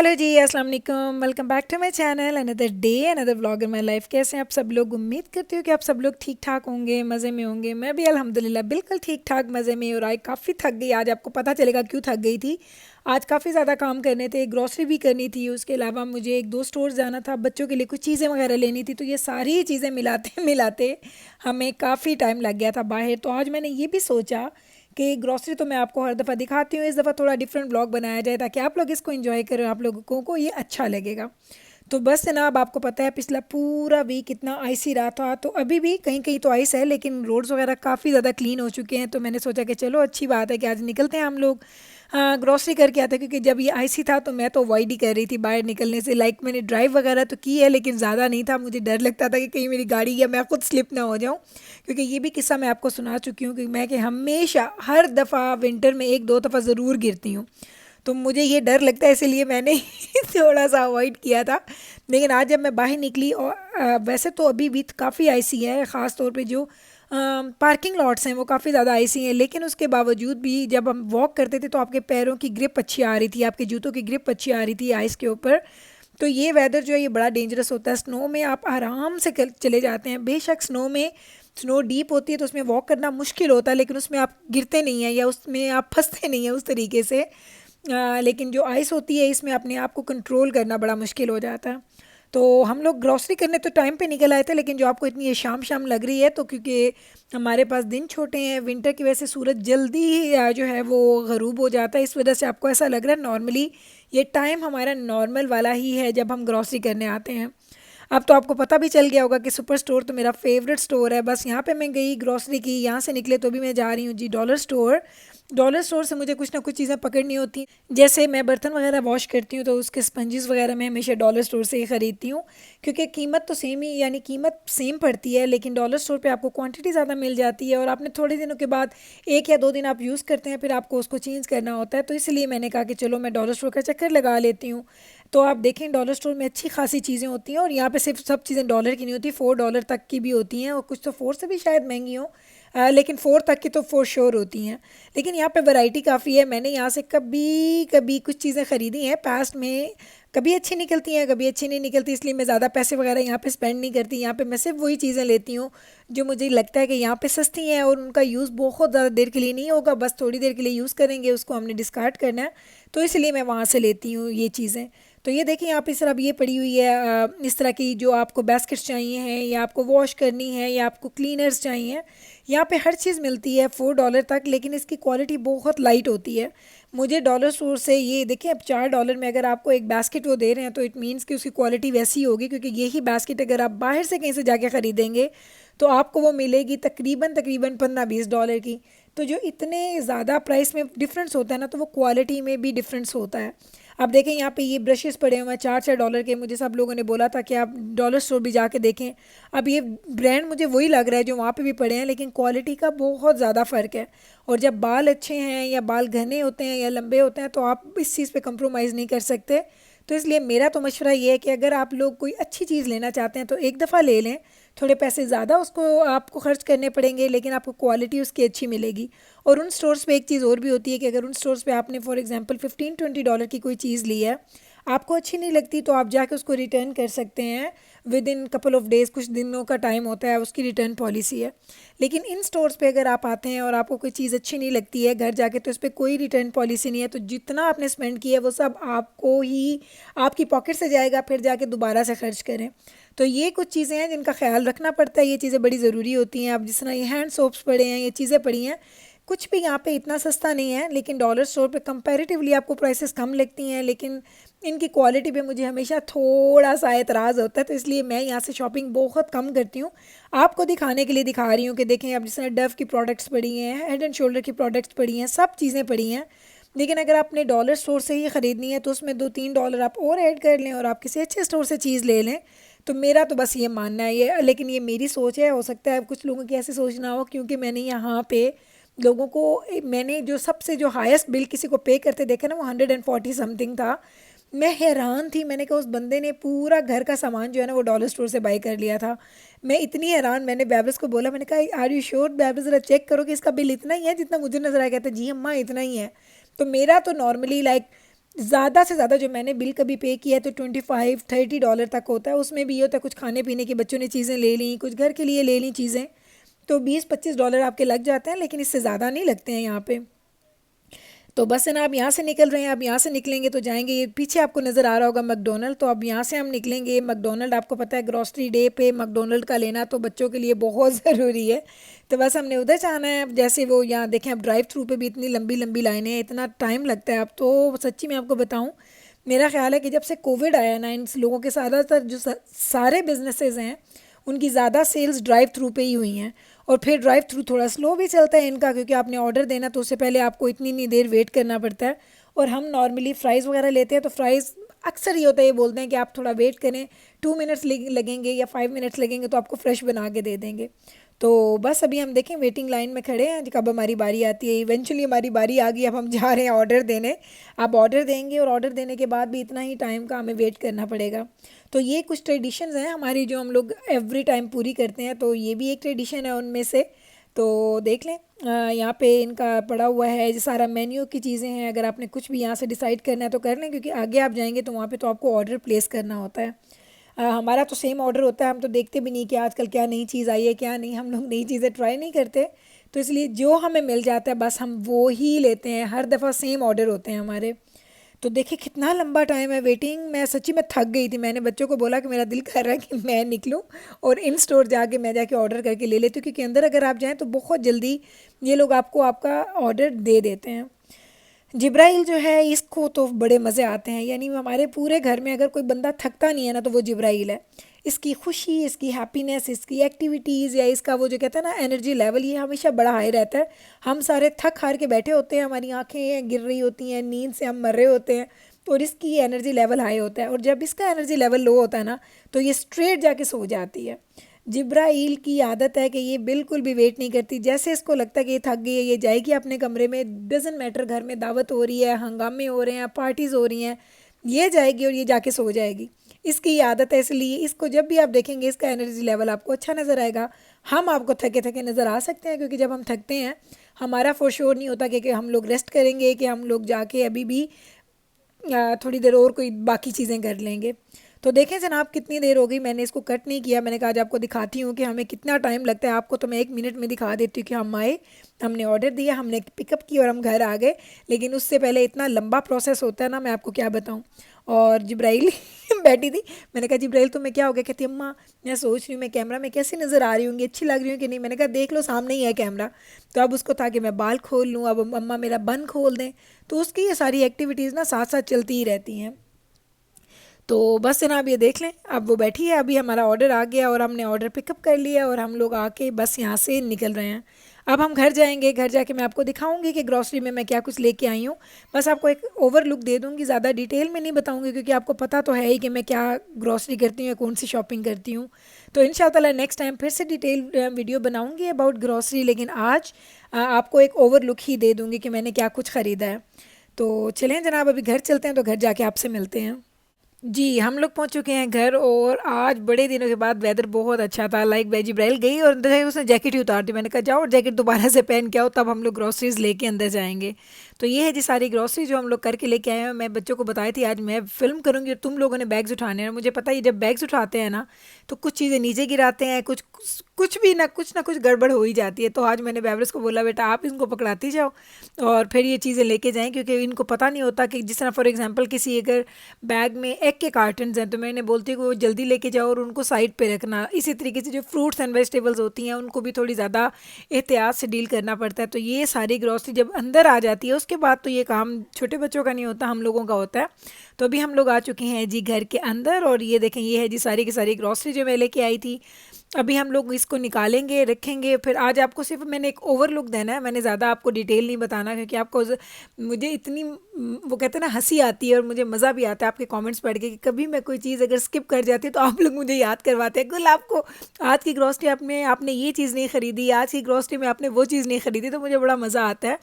Hello जी, अस्सलाम वालेकुम। Welcome back to my channel. Another day another vlog in my life. कैसे हैं आप सब लोग? उम्मीद करती हूँ कि आप सब लोग ठीक ठाक होंगे, मज़े में होंगे। मैं भी अल्हम्दुलिल्लाह बिल्कुल ठीक ठाक मज़े में। और आज काफ़ी थक गई। आज आपको पता चलेगा क्यों थक गई थी। आज काफ़ी ज़्यादा काम करने थे, ग्रॉसरी भी करनी थी, उसके अलावा मुझे एक दो स्टोर जाना था, बच्चों के लिए कुछ चीज़ें वगैरह लेनी थी। तो ये सारी चीज़ें मिलाते मिलाते हमें काफ़ी टाइम लग गया था बाहर। तो आज मैंने ये भी सोचा कि ग्रॉसरी तो मैं आपको हर दफ़ा दिखाती हूँ, इस दफ़ा थोड़ा डिफरेंट ब्लॉग बनाया जाए ताकि आप लोग इसको एंजॉय करें, आप लोगों को ये अच्छा लगेगा। तो बस जनाब, आपको पता है पिछला पूरा वीक इतना आइस ही रहा था। तो अभी भी कहीं कहीं तो आइस है, लेकिन रोड्स वगैरह काफ़ी ज़्यादा क्लीन हो चुके हैं। तो मैंने सोचा कि चलो अच्छी बात है कि आज निकलते हैं हम लोग, ग्रॉसरी करके आते हैं। क्योंकि जब ये आइस ही था तो मैं तो अवॉइड ही कर रही थी बाहर निकलने से। लाइक मैंने ड्राइव वगैरह तो की है, लेकिन ज़्यादा नहीं था। मुझे डर लगता था कि कहीं मेरी गाड़ी या मैं खुद स्लिप ना हो जाऊँ। क्योंकि ये भी किस्सा मैं आपको सुना चुकी हूँ कि मैं कि हमेशा हर दफ़ा विंटर में एक दो दफ़ा ज़रूर गिरती हूँ। तो मुझे ये डर लगता है, इसीलिए मैंने थोड़ा सा अवॉइड किया था। लेकिन आज जब मैं बाहर निकली, और वैसे तो अभी भी काफ़ी आइसी है, ख़ास तौर पे जो पार्किंग लॉट्स हैं वो काफ़ी ज़्यादा आइसी हैं। लेकिन उसके बावजूद भी जब हम वॉक करते थे तो आपके पैरों की ग्रिप अच्छी आ रही थी, आपके जूतों की ग्रिप अच्छी आ रही थी आइस के ऊपर। तो ये वेदर जो है ये बड़ा डेंजरस होता है। स्नो में आप आराम से चले जाते हैं। बेशक स्नो में स्नो डीप होती है तो उसमें वॉक करना मुश्किल होता है, लेकिन उसमें आप गिरते नहीं हैं या उसमें आप फंसते नहीं हैं उस तरीके से। लेकिन जो आइस होती है इसमें अपने आप को कंट्रोल करना बड़ा मुश्किल हो जाता है। तो हम लोग ग्रॉसरी करने तो टाइम पे निकल आए थे, लेकिन जो आपको इतनी ये शाम शाम लग रही है तो क्योंकि हमारे पास दिन छोटे हैं, विंटर की वजह से सूरज जल्दी ही जो है वो गरूब हो जाता है। इस वजह से आपको ऐसा लग रहा है नॉर्मली ये टाइम हमारा नॉर्मल वाला ही है जब हम ग्रॉसरी करने आते हैं। अब तो आपको पता भी चल गया होगा कि सुपर स्टोर तो मेरा फेवरेट स्टोर है। बस यहाँ पे मैं गई, ग्रॉसरी की, यहाँ से निकले तो भी मैं जा रही हूँ जी डॉलर स्टोर। डॉलर स्टोर से मुझे कुछ ना कुछ चीज़ें पकड़नी होती। जैसे मैं बर्तन वगैरह वॉश करती हूँ तो उसके स्पंजेस वगैरह मैं हमेशा डॉलर स्टोर से ही ख़रीदती हूँ। क्योंकि कीमत तो सेम ही, यानी कीमत सेम पड़ती है, लेकिन डॉलर स्टोर पे आपको क्वांटिटी ज़्यादा मिल जाती है। और आपने थोड़े दिनों के बाद, एक या दो दिन आप यूज़ करते हैं, फिर आपको उसको चेंज करना होता है। तो इसलिए मैंने कहा कि चलो मैं डॉलर स्टोर का चक्कर लगा लेती हूँ। तो आप देखें डॉलर स्टोर में अच्छी खासी चीज़ें होती हैं। और यहाँ पे सिर्फ सब चीज़ें डॉलर की नहीं होती, $4 तक की भी होती हैं, और कुछ तो फोर से भी शायद महंगी हो। लेकिन फोर तक की तो फोर श्योर होती हैं। लेकिन यहाँ पे वैरायटी काफ़ी है। मैंने यहाँ से कभी कभी कुछ चीज़ें ख़रीदी हैं पास्ट में, कभी अच्छी निकलती हैं कभी अच्छी नहीं निकलती, इसलिए मैं ज़्यादा पैसे वगैरह यहाँ पे स्पेंड नहीं करती। यहाँ पे मैं सिर्फ वही चीज़ें लेती हूँ जो मुझे लगता है कि यहाँ पे सस्ती हैं और उनका यूज़ बहुत ज़्यादा देर के लिए नहीं होगा, बस थोड़ी देर के लिए यूज़ करेंगे, उसको हमने डिस्कार्ड करना है। तो इसलिए मैं वहाँ से लेती हूँ ये चीज़ें। तो ये देखिए यहाँ पे इस तरह अब ये पड़ी हुई है, इस तरह की जो आपको बास्केट्स चाहिए हैं, या आपको वॉश करनी है, या आपको क्लीनर्स चाहिए, यहाँ पे हर चीज़ मिलती है $4 तक। लेकिन इसकी क्वालिटी बहुत लाइट होती है। मुझे डॉलर स्टोर से ये देखिए, अब $4 में अगर आपको एक बास्केट वो दे रहे हैं तो इट मीन्स कि उसकी क्वालिटी वैसी होगी। क्योंकि यही बास्केट अगर आप बाहर से कहीं से जाके ख़रीदेंगे तो आपको वो मिलेगी तकरीबन तकरीबन $15-20 की। तो जो इतने ज़्यादा प्राइस में डिफरेंस होता है ना, तो वो क्वालिटी में भी डिफरेंस होता है। अब देखें यहाँ पे ये ब्रशेस पड़े हुए हैं $4-4 के। मुझे सब लोगों ने बोला था कि आप डॉलर स्टोर भी जाके देखें। अब ये ब्रांड मुझे वही लग रहा है जो वहाँ पे भी पड़े हैं, लेकिन क्वालिटी का बहुत ज़्यादा फ़र्क है। और जब बाल अच्छे हैं या बाल घने होते हैं या लंबे होते हैं तो आप इस चीज़ पे कंप्रोमाइज़ नहीं कर सकते। तो इसलिए मेरा तो मशवरा ये है कि अगर आप लोग कोई अच्छी चीज़ लेना चाहते हैं तो एक दफ़ा ले लें। थोड़े पैसे ज़्यादा उसको आपको खर्च करने पड़ेंगे, लेकिन आपको क्वालिटी उसकी अच्छी मिलेगी। और उन स्टोर्स पे एक चीज़ और भी होती है कि अगर उन स्टोर्स पे आपने फॉर एग्जांपल $15-20 की कोई चीज़ ली है, आपको अच्छी नहीं लगती, तो आप जाके उसको रिटर्न कर सकते हैं with in couple of days. कुछ दिनों का टाइम होता है, उसकी रिटर्न पॉलिसी है। लेकिन इन स्टोर्स पे अगर आप आते हैं और आपको कोई चीज़ अच्छी नहीं लगती है घर जाके, तो इस पर कोई रिटर्न पॉलिसी नहीं है। तो जितना आपने स्पेंड किया है वो सब आपको ही, आपकी पॉकेट से जाएगा, फिर जाके दोबारा से खर्च करें। तो ये कुछ चीज़ें हैं जिनका ख्याल रखना पड़ता है। ये चीज़ें बड़ी ज़रूरी होती हैं। अब जिस तरह ये हैंड सोप्स पड़े हैं, ये चीज़ें पड़ी हैं, कुछ भी यहाँ पे इतना सस्ता नहीं है। लेकिन डॉलर स्टोर पे कंपैरेटिवली आपको प्राइसेस कम लगती हैं, लेकिन इनकी क्वालिटी पे मुझे हमेशा थोड़ा सा एतराज़ होता है। तो इसलिए मैं यहाँ से शॉपिंग बहुत कम करती हूँ। आपको दिखाने के लिए दिखा रही हूँ कि देखें, अब जिस तरह डव की प्रोडक्ट्स पड़ी हैं, हेड एंड शोल्डर की प्रोडक्ट्स पड़ी हैं, सब चीज़ें पड़ी हैं। लेकिन अगर आपने डॉलर स्टोर से ही ख़रीदनी है तो उसमें $2-3 आप और ऐड कर लें और आप किसी अच्छे स्टोर से चीज़ ले लें। तो मेरा तो बस ये मानना है ये, लेकिन ये मेरी सोच है, हो सकता है कुछ लोगों की ऐसी सोच ना हो। क्योंकि मैंने यहाँ पे लोगों को, मैंने जो सबसे जो हाईएस्ट बिल किसी को पे करते देखा ना, वो 140 समथिंग था। मैं हैरान थी। मैंने कहा उस बंदे ने पूरा घर का सामान जो है ना वो डॉलर स्टोर से बाई कर लिया था। मैं इतनी हैरान, मैंने बैबरस को बोला, मैंने कहा आर यू श्योर बैबरस, ज़रा चेक करो कि इसका बिल इतना ही है जितना मुझे नज़र आया। कहता जी अम्मा इतना ही है। तो मेरा तो नॉर्मली लाइक ज़्यादा से ज़्यादा जो मैंने बिल कभी पे किया है तो $25-30 तक होता है। उसमें भी ये होता है कुछ खाने पीने की बच्चों ने चीज़ें ले ली, कुछ घर के लिए ले ली चीज़ें, तो $20-25 आपके लग जाते हैं, लेकिन इससे ज़्यादा नहीं लगते हैं यहाँ पे। तो बस है ना, आप यहाँ से निकल रहे हैं, आप यहाँ से निकलेंगे तो जाएंगे, ये पीछे आपको नज़र आ रहा होगा मैकडोनल्ड, तो अब यहाँ से हम निकलेंगे मैकडोनल्ड। आपको पता है ग्रॉसरी डे पे मैकडोनल्ड का लेना तो बच्चों के लिए बहुत ज़रूरी है। तो बस हमने उधर जाना है। अब जैसे वो यहाँ देखें, अब ड्राइव थ्रू पे भी इतनी लंबी लंबी लाइनें हैं, इतना टाइम लगता है। अब तो सच्ची में आपको बताऊँ, मेरा ख्याल है कि जब से कोविड आया ना, इन लोगों के ज़्यादातर जो सारे बिजनेसेस हैं उनकी ज़्यादा सेल्स ड्राइव थ्रू पे ही हुई हैं। और फिर ड्राइव थ्रू थोड़ा स्लो भी चलता है इनका, क्योंकि आपने ऑर्डर देना तो उससे पहले आपको इतनी देर वेट करना पड़ता है। और हम नॉर्मली फ़्राइज़ वगैरह लेते हैं तो फ़्राइज़ अक्सर ये होता है, ये बोलते हैं कि आप थोड़ा वेट करें, 2 मिनट्स लगेंगे या 5 मिनट्स लगेंगे तो आपको फ्रेश बना के दे देंगे। तो बस अभी हम देखें वेटिंग लाइन में खड़े हैं, कब हमारी बारी आती है। इवेंचुअली हमारी बारी आ गई, अब हम जा रहे हैं ऑर्डर देने। आप ऑर्डर देंगे और ऑर्डर देने के बाद भी इतना ही टाइम का हमें वेट करना पड़ेगा। तो ये कुछ ट्रेडिशंस हैं हमारी जो हम लोग एवरी टाइम पूरी करते हैं, तो ये भी एक ट्रेडिशन है उनमें से। तो देख लें, यहाँ पे इनका पड़ा हुआ है जो सारा मेन्यू की चीज़ें हैं। अगर आपने कुछ भी यहाँ से डिसाइड करना है तो कर लें, क्योंकि आगे आप जाएंगे तो वहाँ पे तो आपको ऑर्डर प्लेस करना होता है। हमारा तो सेम ऑर्डर होता है, हम तो देखते भी नहीं कि आजकल क्या नई चीज़ आई है क्या नहीं, हम लोग नई चीज़ें ट्राई नहीं करते। तो इसलिए जो हमें मिल जाता है बस हम वो ही लेते हैं, हर दफ़ा सेम ऑर्डर होते हैं हमारे। तो देखिए कितना लंबा टाइम है वेटिंग, मैं सच्ची में थक गई थी। मैंने बच्चों को बोला कि मेरा दिल कर रहा है कि मैं निकलूं और इन स्टोर जाके मैं जाके ऑर्डर करके ले लेती हूँ, क्योंकि अंदर अगर आप जाएँ तो बहुत जल्दी ये लोग आपको आपका ऑर्डर दे देते हैं। जिब्राइल जो है इसको तो बड़े मज़े आते हैं, यानी हमारे पूरे घर में अगर कोई बंदा थकता नहीं है ना तो वो जिब्राइल है। इसकी खुशी, इसकी हैप्पीनेस, इसकी एक्टिविटीज़ या इसका वो जो कहते हैं ना एनर्जी लेवल, ये हमेशा बड़ा हाई रहता है। हम सारे थक हार के बैठे होते हैं, हमारी आंखें गिर रही होती हैं, नींद से हम मर रहे होते हैं, और इसकी एनर्जी लेवल हाई होता है। और जब इसका एनर्जी लेवल लो होता है ना तो ये स्ट्रेट जाके सो जाती है। जिब्राइल की आदत है कि ये बिल्कुल भी वेट नहीं करती, जैसे इसको लगता है कि ये थक गई है ये जाएगी अपने कमरे में, डजन मैटर घर में दावत हो रही है, हंगामे हो रहे हैं, पार्टीज़ हो रही हैं, ये जाएगी और ये जाके सो जाएगी। इसकी ये आदत है, इसलिए इसको जब भी आप देखेंगे इसका एनर्जी लेवल आपको अच्छा नज़र आएगा। हम आपको थके थके नज़र आ सकते हैं, क्योंकि जब हम थकते हैं हमारा फॉर श्योर नहीं होता कि हम लोग रेस्ट करेंगे, कि हम लोग जाके अभी भी थोड़ी देर और कोई बाकी चीज़ें कर लेंगे। तो देखें जनाब कितनी देर हो गई, मैंने इसको कट नहीं किया। मैंने कहा आज आपको दिखाती हूँ कि हमें कितना टाइम लगता है। आपको तो मैं 1 मिनट में दिखा देती हूँ कि हम आए, हमने ऑर्डर दिया, हमने पिकअप किया और हम घर आ गए। लेकिन उससे पहले इतना लंबा प्रोसेस होता है ना, मैं आपको क्या बताऊँ। और जिब्राइल बैठी थी, मैंने कहा जिब्राइल तुम्हें क्या हो गया? कहती अम्मा मैं सोच रही हूँ मैं कैमरा में कैसी नज़र आ रही हूँगी, अच्छी लग रही हूँ कि नहीं। मैंने कहा देख लो सामने ही है कैमरा। तो अब उसको था कि मैं बाल खोल लूँ, अब अम्मा मेरा बन खोल दें। तो उसकी ये सारी एक्टिविटीज़ ना साथ साथ चलती ही रहती हैं। तो बस जनाब ये देख लें, अब वो बैठी है, अभी हमारा ऑर्डर आ गया और हमने ऑर्डर पिकअप कर लिया और हम लोग आके बस यहाँ से निकल रहे हैं। अब हम घर जाएंगे, घर जाके मैं आपको दिखाऊंगी कि ग्रॉसरी में मैं क्या कुछ लेके आई हूँ। बस आपको एक ओवर लुक दे दूँगी, ज़्यादा डिटेल में नहीं बताऊँगी, क्योंकि आपको पता तो है ही कि मैं क्या ग्रॉसरी करती हूँ या कौन सी शॉपिंग करती हूँ। तो इंशाल्लाह नेक्स्ट टाइम फिर से डिटेल वीडियो बनाऊँगी अबाउट ग्रॉसरी, लेकिन आज आपको एक ओवर लुक ही दे दूँगी कि मैंने क्या कुछ ख़रीदा है। तो चलें जनाब अभी घर चलते हैं, तो घर जाके आपसे मिलते हैं। जी, हम लोग पहुँच चुके हैं घर, और आज बड़े दिनों के बाद वेदर बहुत अच्छा था। लाइक जिब्राइल गई और अंदर जाके उसने जैकेट ही उतार दी। मैंने कहा जाओ जैकेट दोबारा से पहन के आओ, तब हम लोग ग्रोसरीज लेके अंदर जाएंगे। तो ये है जी सारी ग्रोसरी जो हम लोग करके लेके आए हैं। मैं बच्चों को बताई थी आज मैं फिल्म करूँगी और तुम लोगों ने बैग्स उठाने हैं। मुझे पता है जब बैग्स उठाते हैं ना तो कुछ चीज़ें नीचे गिराते हैं, कुछ भी ना कुछ गड़बड़ हो ही जाती है। तो आज मैंने बेवरेज को बोला बेटा आप इनको पकड़ाती जाओ और फिर ये चीज़ें लेके जाएं, क्योंकि इनको पता नहीं होता कि जिस तरह फॉर एग्जांपल किसी अगर बैग में एग के कार्टन्स हैं तो मैं इन्हें बोलती हूँ कि वो जल्दी लेके जाओ और उनको साइड पे रखना। इसी तरीके से जो फ्रूट्स एंड वेजिटेबल्स होती हैं उनको भी थोड़ी ज़्यादा एहतियात से डील करना पड़ता है। तो ये सारी ग्रॉसरी जब अंदर आ जाती है उसके बाद तो ये काम छोटे बच्चों का नहीं होता, हम लोगों का होता है। तो अभी हम लोग आ चुके हैं जी घर के अंदर, और ये देखें ये है जी सारी की सारी ग्रॉसरी जो मैं लेके आई थी। अभी हम लोग इसको निकालेंगे, रखेंगे। फिर आज आपको सिर्फ मैंने एक ओवर लुक देना है, मैंने ज़्यादा आपको डिटेल नहीं बताना, क्योंकि आपको मुझे इतनी वो कहते हैं ना हंसी आती है और मुझे मज़ा भी आता है आपके कमेंट्स पढ़ के कि कभी मैं कोई चीज़ अगर स्किप कर जाती है तो आप लोग मुझे याद करवाते हैं गुल आपको आज की ग्रॉसरी आपने आपने ये चीज़ नहीं ख़रीदी, आज की ग्रॉसरी में आपने वो चीज़ नहीं ख़रीदी। तो मुझे बड़ा मज़ा आता है।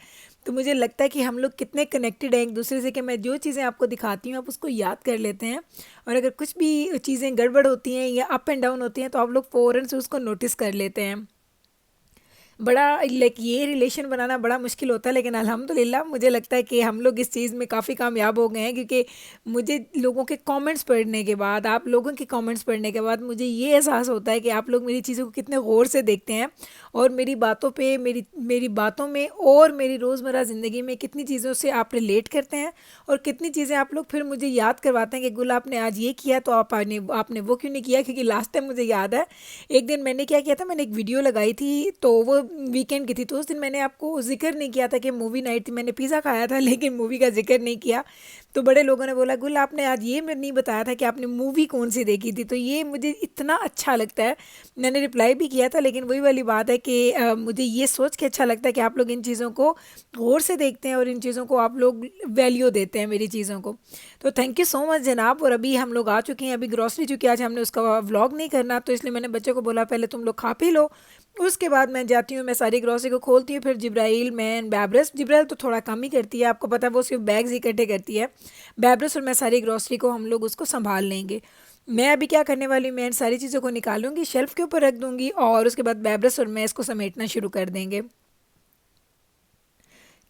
तो मुझे लगता है कि हम लोग कितने कनेक्टेड हैं एक दूसरे से, कि मैं जो चीज़ें आपको दिखाती हूँ आप उसको याद कर लेते हैं, और अगर कुछ भी चीज़ें गड़बड़ होती हैं या अप एंड डाउन होती हैं तो आप लोग फ़ौरन से उसको नोटिस कर लेते हैं। बड़ा लाइक ये रिलेशन बनाना बड़ा मुश्किल होता है, लेकिन अल्हम्दुलिल्लाह मुझे लगता है कि हम लोग इस चीज़ में काफ़ी कामयाब हो गए हैं, क्योंकि मुझे लोगों के कमेंट्स पढ़ने के बाद, आप लोगों के कमेंट्स पढ़ने के बाद मुझे ये एहसास होता है कि आप लोग मेरी चीज़ों को कितने गौर से देखते हैं, और मेरी बातों पे, मेरी मेरी बातों में और मेरी रोज़मर्रा ज़िंदगी में कितनी चीज़ों से आप रिलेट करते हैं, और कितनी चीज़ें आप लोग फिर मुझे याद करवाते हैं कि गुल आपने आज ये किया तो आपने आपने वो क्यों नहीं किया। क्योंकि लास्ट टाइम मुझे याद है एक दिन मैंने क्या किया था, मैंने एक वीडियो लगाई थी, तो वो वीकेंड की थी, तो उस दिन मैंने आपको जिक्र नहीं किया था कि मूवी नाइट थी, मैंने पिज़्ज़ा खाया था लेकिन मूवी का जिक्र नहीं किया। तो बड़े लोगों ने बोला गुल आपने आज ये नहीं बताया था कि आपने मूवी कौन सी देखी थी। तो ये मुझे इतना अच्छा लगता है, मैंने रिप्लाई भी किया था, लेकिन वही वाली बात है कि मुझे ये सोच के अच्छा लगता है कि आप लोग इन चीज़ों को गौर से देखते हैं और इन चीज़ों को आप लोग वैल्यू देते हैं मेरी चीज़ों को। तो थैंक यू सो मच जनाब। और अभी हम लोग आ चुके हैं, अभी ग्रॉसरी, चूँकि आज हमने उसका व्लॉग नहीं करना, तो इसलिए मैंने बच्चों को बोला पहले तुम लोग खा पी लो, उसके बाद मैं जाती हूँ, मैं सारी ग्रॉसरी को खोलती हूँ, फिर जिब्राइल, मैं, बैब्रस, जिब्राइल तो थोड़ा कम ही करती है, आपको पता है वो सिर्फ बैग्स इकट्ठे करती है, बैब्रस और मैं सारी ग्रॉसरी को हम लोग उसको संभाल लेंगे। मैं अभी क्या करने वाली हूँ, मैं इन सारी चीज़ों को निकालूंगी, शेल्फ़ के ऊपर रख दूंगी, और उसके बाद बैब्रस और मैं इसको समेटना शुरू कर देंगे।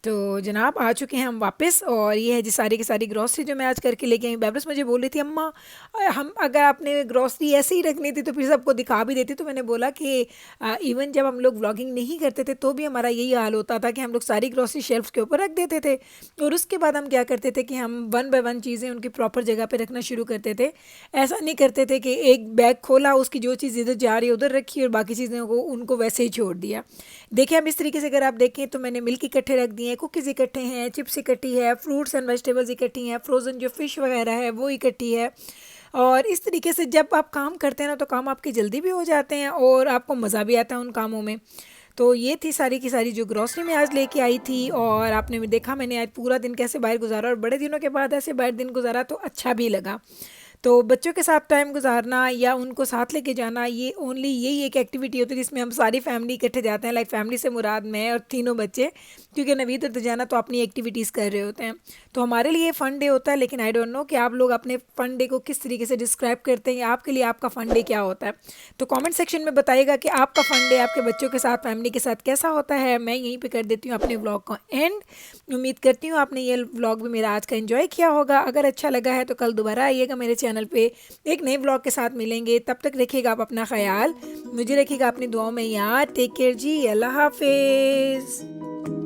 तो जनाब आ चुके हैं हम वापस, और ये है जी सारी की सारी ग्रॉसरी जो मैं आज करके लेके आई। बैबरस मुझे बोल रही थी अम्मा हम अगर आपने ग्रॉसरी ऐसे ही रखनी थी तो फिर सबको दिखा भी देती। तो मैंने बोला कि इवन जब हम लोग व्लॉगिंग नहीं करते थे तो भी हमारा यही हाल होता था कि हम लोग सारी ग्रॉसरी शेल्फ्स के ऊपर रख देते थे, और उसके बाद हम क्या करते थे कि हम वन बाय वन चीज़ें उनकी प्रॉपर जगह पर रखना शुरू करते थे। ऐसा नहीं करते थे कि एक बैग खोला, उसकी जो चीज़ इधर जा रही है उधर रखी और बाकी चीज़ों को उनको वैसे ही छोड़ दिया। देखिए अब इस तरीके से अगर आप देखें तो मैंने मिल्क इकट्ठे रख दिए हैं, कुकीज़ इकट्ठे हैं, चिप्स इकट्ठी है, फ्रूट्स एंड वेजिटेबल्स इकट्ठी हैं, फ्रोज़न जो फ़िश वगैरह है वो इकट्ठी है। और इस तरीके से जब आप काम करते हैं ना तो काम आपके जल्दी भी हो जाते हैं और आपको मज़ा भी आता है उन कामों में। तो ये थी सारी की सारी जो ग्रॉसरी मैं आज लेके आई थी, और आपने भी देखा मैंने आज पूरा दिन कैसे बाहर गुजारा, और बड़े दिनों के बाद ऐसे बाहर दिन गुजारा तो अच्छा भी लगा। तो बच्चों के साथ टाइम गुजारना या उनको साथ लेके जाना, ये ओनली यही एक एक्टिविटी होती है जिसमें हम सारी फैमिली इकट्ठे जाते हैं। लाइक फैमिली से मुराद मैं और तीनों बच्चे, क्योंकि नवीद और जाना तो अपनी एक्टिविटीज़ कर रहे होते हैं। तो हमारे लिए फ़न डे होता है, लेकिन आई डोंट नो कि आप लोग अपने फ़न डे को किस तरीके से डिस्क्राइब करते हैं, या आपके लिए आपका फ़न डे क्या होता है। तो कमेंट सेक्शन में बताइएगा कि आपका फ़न डे आपके बच्चों के साथ, फैमिली के साथ कैसा होता है। मैं यहीं पे कर देती हूँ अपने व्लॉग को एंड। उम्मीद करती हूँ आपने ये व्लॉग भी मेरा आज का एंजॉय किया होगा। अगर अच्छा लगा है तो कल दोबारा आइएगा मेरे चैनल पे, एक नए व्लॉग के साथ मिलेंगे। तब तक रखिएगा आप अपना ख्याल, मुझे रखिएगा अपनी दुआओं में याद। टेक केयर जी, अल्लाह हाफिज़।